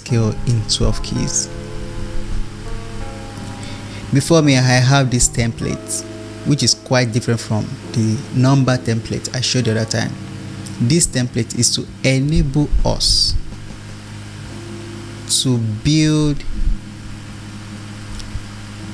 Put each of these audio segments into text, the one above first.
scale in 12 keys. Before me, I have this template, which is quite different from the number template I showed the other time. This template is to enable us to build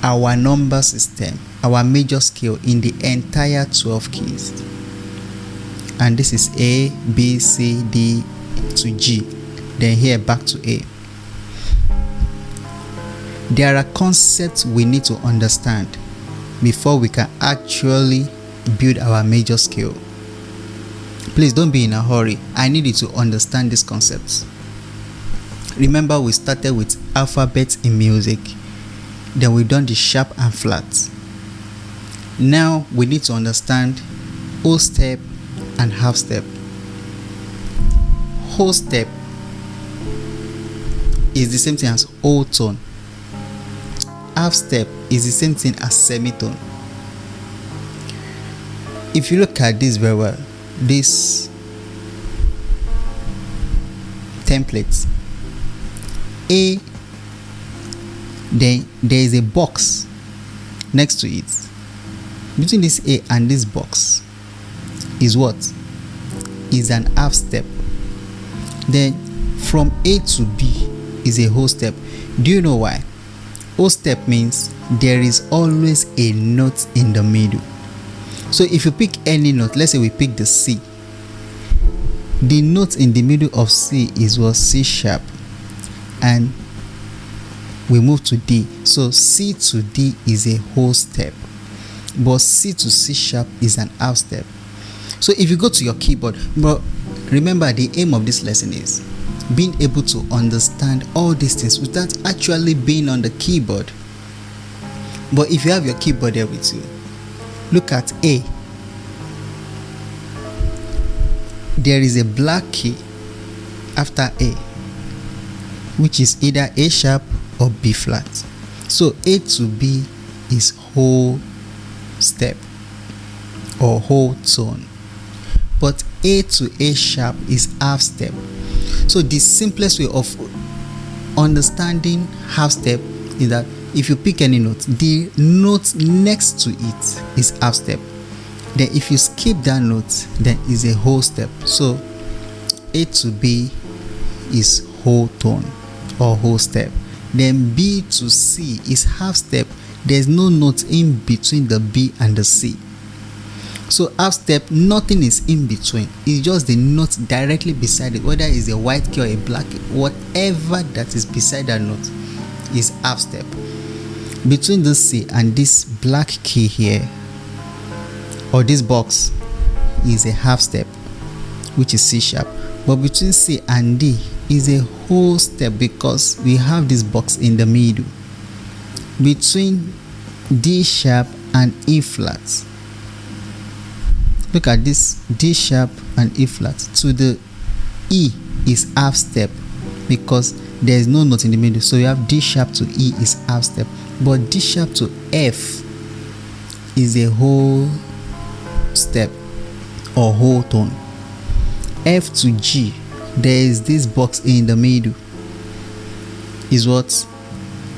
our number system, our major scale in the entire 12 keys. And this is A, B, C, D to G. Then here back to A. There are concepts we need to understand before we can actually build our major scale. Please don't be in a hurry. I need you to understand these concepts. Remember, we started with alphabets in music. Then we done the sharp and flat. Now we need to understand whole step and half step. Whole step is the same thing as whole tone. Half step is the same thing as semitone. If you look at this very well, this template, A, then there is a box next to it. Between this A and this box is what? Is an half step. Then from A to B is a whole step. Do you know why? Whole step means there is always a note in the middle. So if you pick any note, let's say we pick the C, the note in the middle of C is what? C sharp, and we move to D. So C to D is a whole step, but C to C sharp is an half step. So if you go to your keyboard, but remember, the aim of this lesson is being able to understand all these things without actually being on the keyboard. But if you have your keyboard there with you, look at A. There is a black key after A, which is either A sharp or B flat. So A to B is whole step or whole tone, but A to A sharp is half step. So the simplest way of understanding half step is that if you pick any note, the note next to it is half step. Then if you skip that note, then is a whole step. So A to B is whole tone or whole step. Then B to C is half step. There's no note in between the B and the C. So half step, nothing is in between. It's just the note directly beside it, whether it's a white key or a black key, whatever that is beside that note is half step. Between the C and this black key here, or this box, is a half step, which is C sharp. But between C and D is a whole step because we have this box in the middle. Between D sharp and E flat, look at this, D sharp and E flat. To the E is half step because there is no note in the middle. So you have D sharp to E is half step, but D sharp to F is a whole step or whole tone. F to G, there is this box in the middle, is what?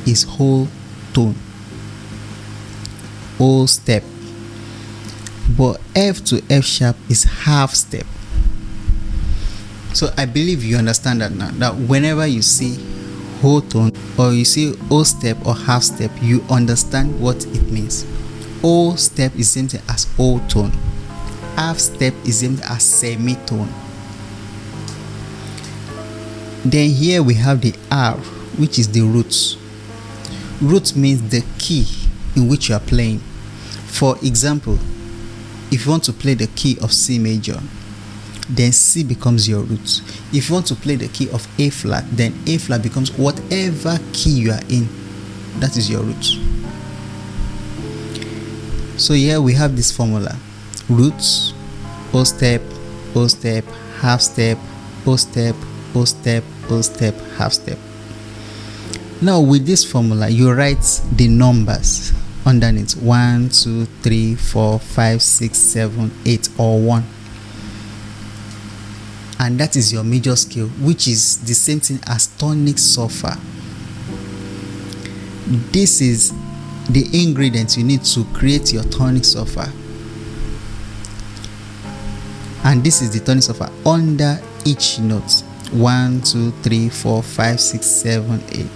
Is whole tone, whole step. But F to F sharp is half step. So I believe you understand that now, that whenever you see whole tone or you see whole step or half step, you understand what it means. Whole step is the same thing as whole tone. Half step is the same thing as semitone. Then here we have the R, which is the root. Root means the key in which you are playing. For example, if you want to play the key of C major, then C becomes your root. If you want to play the key of A flat, then A flat becomes whatever key you are in. That is your root. So here we have this formula: roots, whole step, half step, whole step, whole step, whole step, half step. Now with this formula, you write the numbers underneath: 1, 2, 3, 4, 5, 6, 7, 8, or 1. and that is your major scale, which is the same thing as tonic sulfur. This is the ingredient you need to create your tonic sulfur, and this is the tonic sulfur under each note: 1, 2, 3, 4, 5, 6, 7, 8.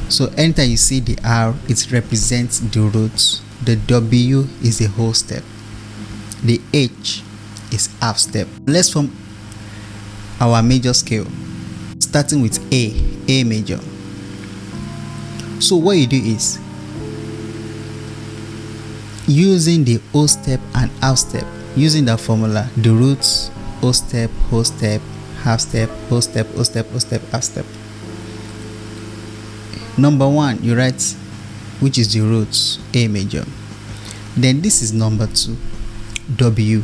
So anytime you see the R, it represents the root. The W is the whole step. The H is half step. Let's form our major scale, starting with A major. So what you do is, using the whole step and half step, using that formula, the roots, whole step, half step, whole step, half step. Number 1, you write, which is the roots, A major. Then this is number 2, W.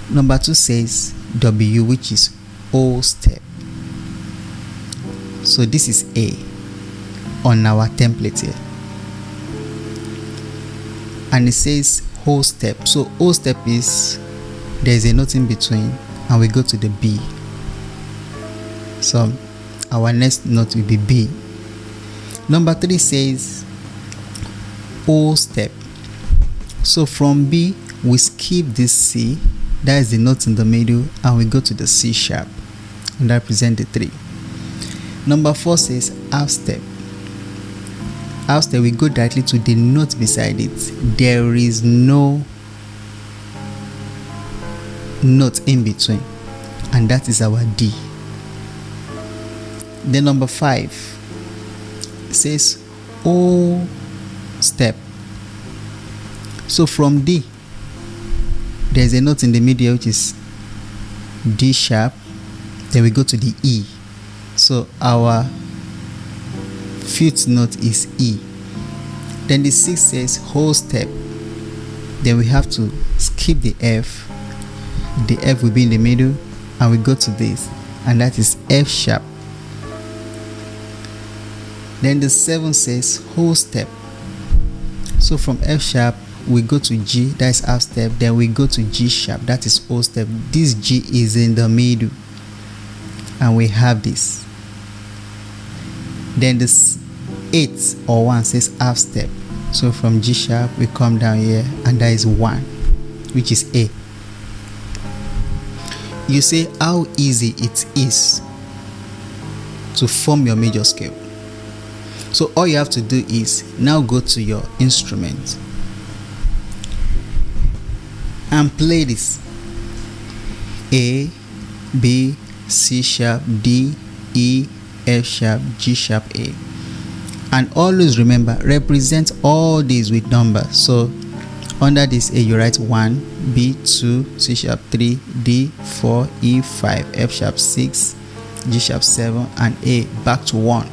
Number 2 says W, which is whole step. So this is A on our template here. And it says whole step. So whole step is, there's a note in between, and we go to the B. So our next note will be B. Number 3 says whole step. So from B, we skip this C, that is the note in the middle, and we go to the C sharp, and that represents the 3. Number 4 says half step. Half step, we go directly to the note beside it. There is no note in between, and that is our D. Then number 5 says whole step. So from D, there's a note in the middle, which is D sharp. Then we go to the E. So our 5th note is E. Then the 6th says whole step. Then we have to skip the F. The F will be in the middle, and we go to this, and that is F sharp. Then the 7th says whole step. So from F sharp, we go to G, that is half step. Then we go to G sharp, that is whole step. This G is in the middle, and we have this. Then this 8 or 1 says half step. So from G sharp, we come down here, and that is 1, which is A. You say how easy it is to form your major scale. So all you have to do is now go to your instrument and play this: A, B, C sharp, D, E, F sharp, G sharp, A. And always remember, represent all these with numbers. So under this A, you write 1, B 2, C sharp 3, D 4, E 5, F sharp 6, G sharp 7, and A back to 1.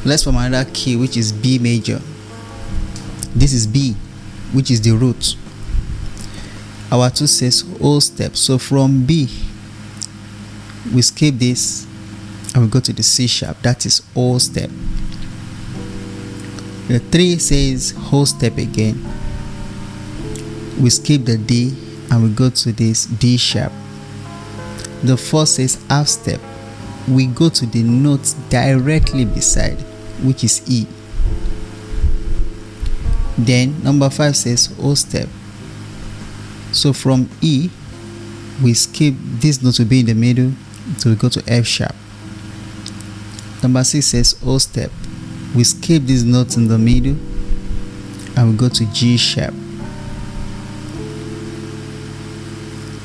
Let's form another key, which is B major. This is B, which is the root. Our 2 says whole step. So from B, we skip this, and we go to the C sharp, that is whole step. The 3 says whole step again. We skip the D, and we go to this D sharp. The 4 says half step. We go to the note directly beside, which is E. Then number 5 says whole step. So from E, we skip this note to be in the middle, so we go to F sharp. Number 6 says whole step. We skip this note in the middle, and we go to G sharp.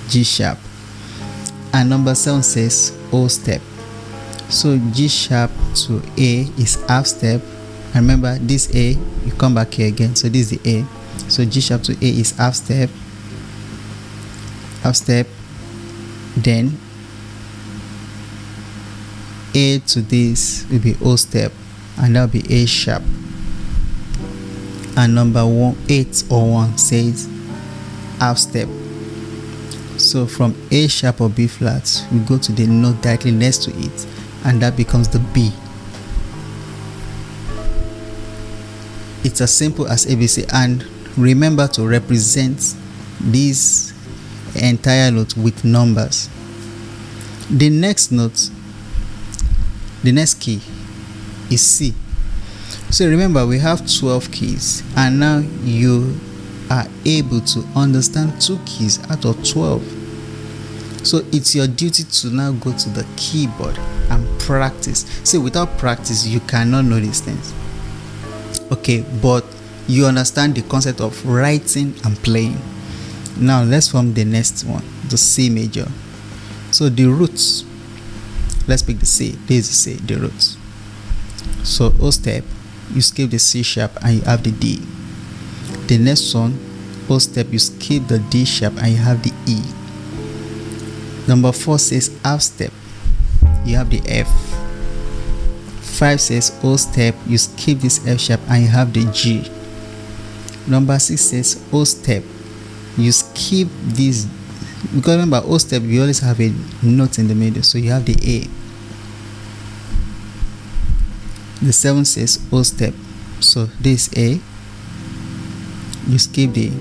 G sharp. And number 7 says whole step. So G sharp to A is half step. And remember, this A, you come back here again, so this is the A. So G sharp to A is half step. Half step. Then A to this will be whole step, and that will be A sharp. And number 8 or 1 says half step. So from A sharp or B flat, we go to the note directly next to it, and that becomes the B. It's as simple as ABC. And remember to represent this entire note with numbers. The next note, the next key is C. So remember, we have 12 keys, and now you are able to understand 2 keys out of 12. So it's your duty to now go to the keyboard and practice. See, without practice, you cannot know these things. Okay, but you understand the concept of writing and playing. Now let's form the next one, the C major. So the roots, let's pick the C. This is C, the roots. So O step, you skip the C sharp and you have the D. The next one, O step, you skip the D sharp and you have the E. Number 4 says half step, you have the F. 5 says O step, you skip this F sharp and you have the G. Number 6 says O step, you skip this, because remember O step, you always have a note in the middle, so you have the A. The 7 says O step, so this A, you skip the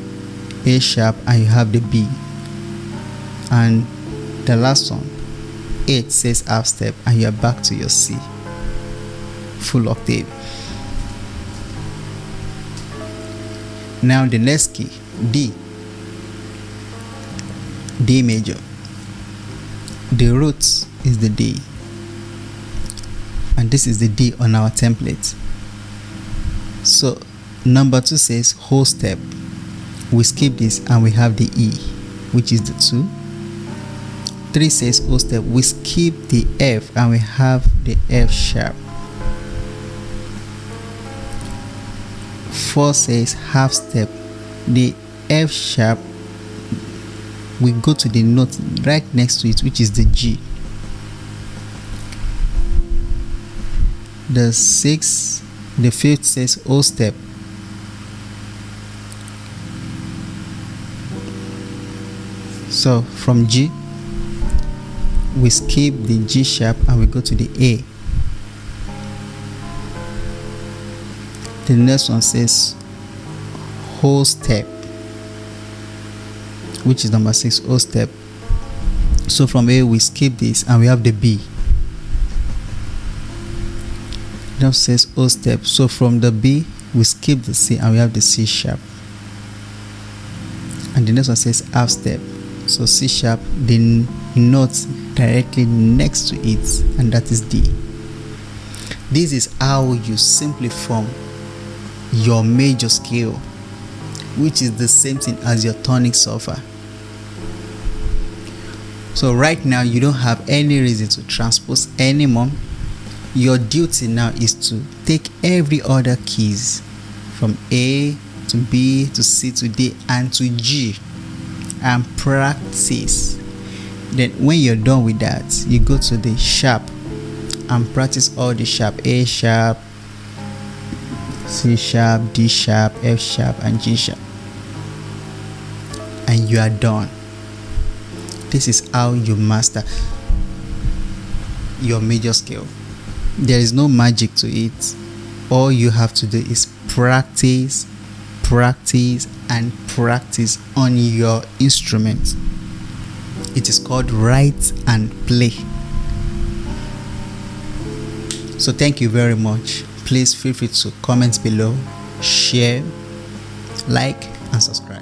A sharp and you have the B. And the last one, 8 says half step and you're back to your C, full octave. Now the next key, D. D major. The root is the D, and this is the D on our template. So number 2 says whole step, we skip this and we have the E, which is the 2. 3 says O step, we skip the F and we have the F sharp. 4 says half step, the F sharp, we go to the note right next to it, which is the G. The 5th says O step, so from G we skip the G sharp and we go to the A. The next one says whole step, which is number 6, O step. So from A we skip this and we have the B. Now says O step, so from the B we skip the C and we have the C sharp. And the next one says half step, so C sharp, the note directly next to it, and that is D. This is how you simply form your major scale, which is the same thing as your tonic solfa. So right now you don't have any reason to transpose anymore. Your duty now is to take every other keys from A to B to C to D and to G and practice. Then when you're done with that, you go to the sharp and practice all the sharp: A sharp, C sharp, D sharp, F sharp and G sharp, and you are done. This is how you master your major scale. There is no magic to it. All you have to do is practice, practice and practice on your instrument. It is called write and play. So thank you very much. Please feel free to comment below, share, like and subscribe.